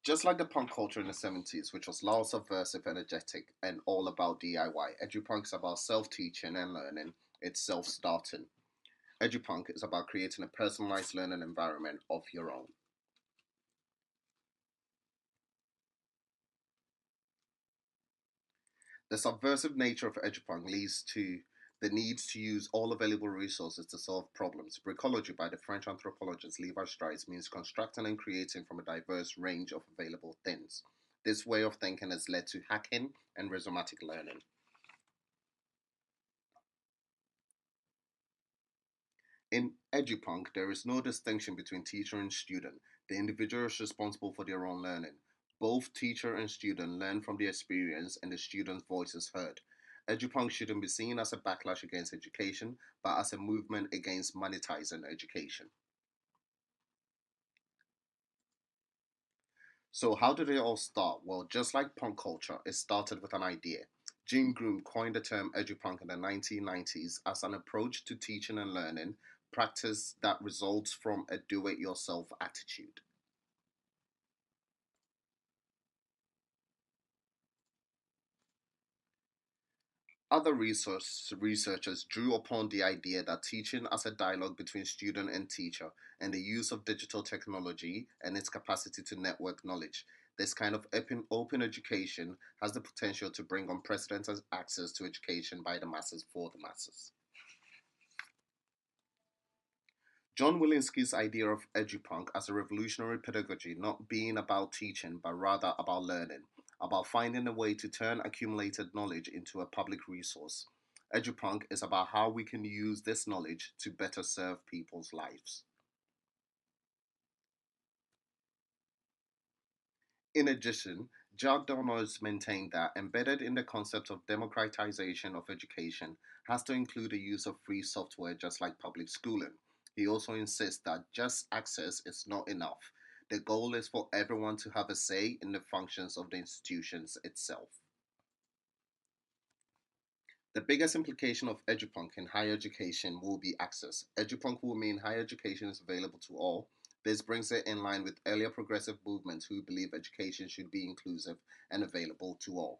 Just like the punk culture in the 70s, which was loud, subversive, energetic, and all about DIY, Edupunk is about self teaching and learning, it's self starting. Edupunk is about creating a personalized learning environment of your own. The subversive nature of Edupunk leads to the need to use all available resources to solve problems. Brickology by the French anthropologist Levi Strauss means constructing and creating from a diverse range of available things. This way of thinking has led to hacking and rhizomatic learning. In Edupunk, there is no distinction between teacher and student. The individual is responsible for their own learning. Both teacher and student learn from the experience, and the student's voice is heard. Edupunk shouldn't be seen as a backlash against education, but as a movement against monetizing education. So, how did it all start? Well, just like punk culture, it started with an idea. Jim Groom coined the term edupunk in the 1990s as an approach to teaching and learning practice that results from a do it yourself attitude. Other researchers drew upon the idea that teaching as a dialogue between student and teacher and the use of digital technology and its capacity to network knowledge. This kind of open education has the potential to bring unprecedented access to education by the masses for the masses. John Willinsky's idea of edupunk as a revolutionary pedagogy not being about teaching but rather about learning, about finding a way to turn accumulated knowledge into a public resource. Edupunk is about how we can use this knowledge to better serve people's lives. In addition, Jack Dono's maintained that embedded in the concept of democratization of education has to include the use of free software just like public schooling. He also insists that just access is not enough. The goal is for everyone to have a say in the functions of the institutions itself. The biggest implication of Edupunk in higher education will be access. Edupunk will mean higher education is available to all. This brings it in line with earlier progressive movements who believe education should be inclusive and available to all.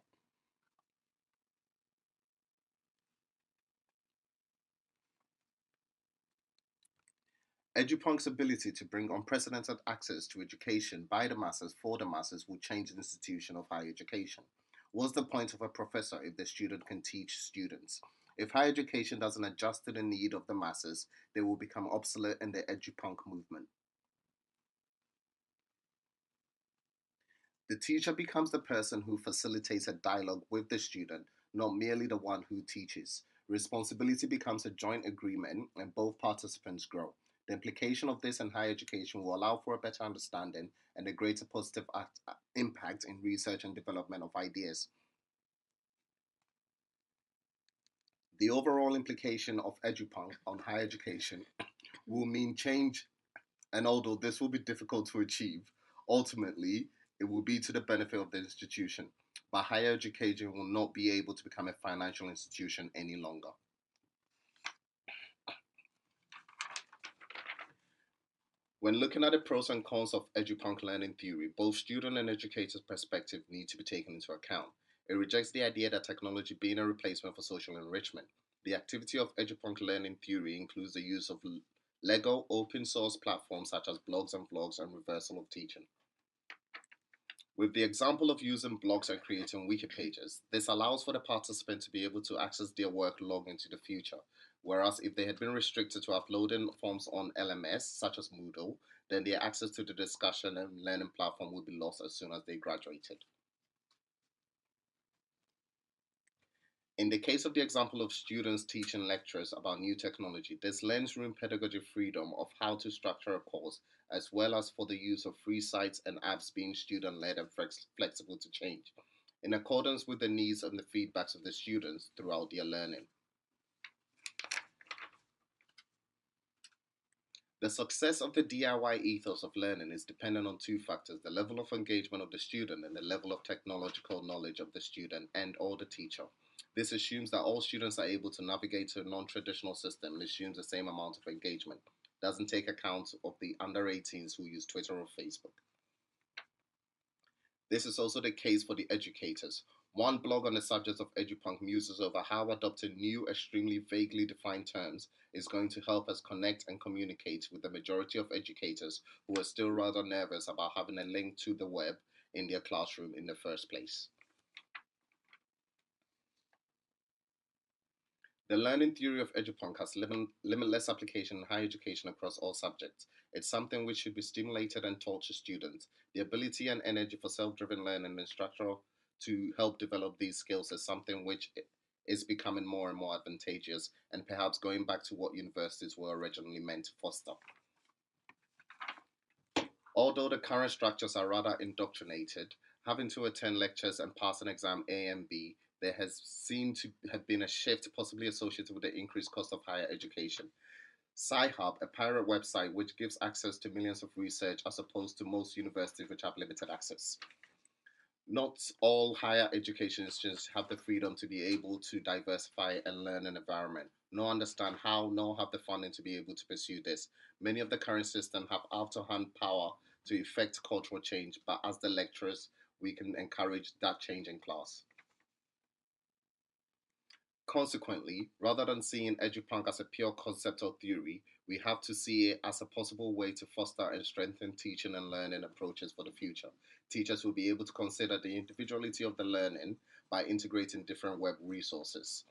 Edupunk's ability to bring unprecedented access to education by the masses for the masses will change the institution of higher education. What's the point of a professor if the student can teach students? If higher education doesn't adjust to the need of the masses, they will become obsolete in the edupunk movement. The teacher becomes the person who facilitates a dialogue with the student, not merely the one who teaches. Responsibility becomes a joint agreement and both participants grow. The implication of this in higher education will allow for a better understanding and a greater positive impact in research and development of ideas. The overall implication of EduPunk on higher education will mean change, and although this will be difficult to achieve, ultimately it will be to the benefit of the institution. But higher education will not be able to become a financial institution any longer. When looking at the pros and cons of edupunk learning theory, both student and educator's perspective need to be taken into account. It rejects the idea that technology being a replacement for social enrichment. The activity of edupunk learning theory includes the use of Lego open source platforms such as blogs and vlogs and reversal of teaching. With the example of using blogs and creating wiki pages, this allows for the participant to be able to access their work long into the future. Whereas if they had been restricted to uploading forms on LMS, such as Moodle, then their access to the discussion and learning platform would be lost as soon as they graduated. In the case of the example of students teaching lecturers about new technology, this lends room pedagogy freedom of how to structure a course, as well as for the use of free sites and apps being student led and flexible to change, in accordance with the needs and the feedbacks of the students throughout their learning. The success of the DIY ethos of learning is dependent on two factors: the level of engagement of the student and the level of technological knowledge of the student and or the teacher. This assumes that all students are able to navigate to a non-traditional system and assumes the same amount of engagement. Doesn't take account of the under 18s who use Twitter or Facebook. This is also the case for the educators. One blog on the subject of Edupunk muses over how adopting new, extremely vaguely defined terms is going to help us connect and communicate with the majority of educators who are still rather nervous about having a link to the web in their classroom in the first place. The learning theory of Edupunk has limitless application in higher education across all subjects. It's something which should be stimulated and taught to students. The ability and energy for self-driven learning and instructor to help develop these skills is something which is becoming more and more advantageous and perhaps going back to what universities were originally meant to foster. Although the current structures are rather indoctrinated, having to attend lectures and pass an exam A and B, there has seemed to have been a shift possibly associated with the increased cost of higher education. Sci-Hub, a pirate website which gives access to millions of research as opposed to most universities which have limited access. Not all higher education institutions have the freedom to be able to diversify and learn an environment, nor understand how, nor have the funding to be able to pursue this. Many of the current systems have out-of-hand power to effect cultural change, but as the lecturers, we can encourage that change in class. Consequently, rather than seeing Edupunk as a pure concept or theory, we have to see it as a possible way to foster and strengthen teaching and learning approaches for the future. Teachers will be able to consider the individuality of the learning by integrating different web resources.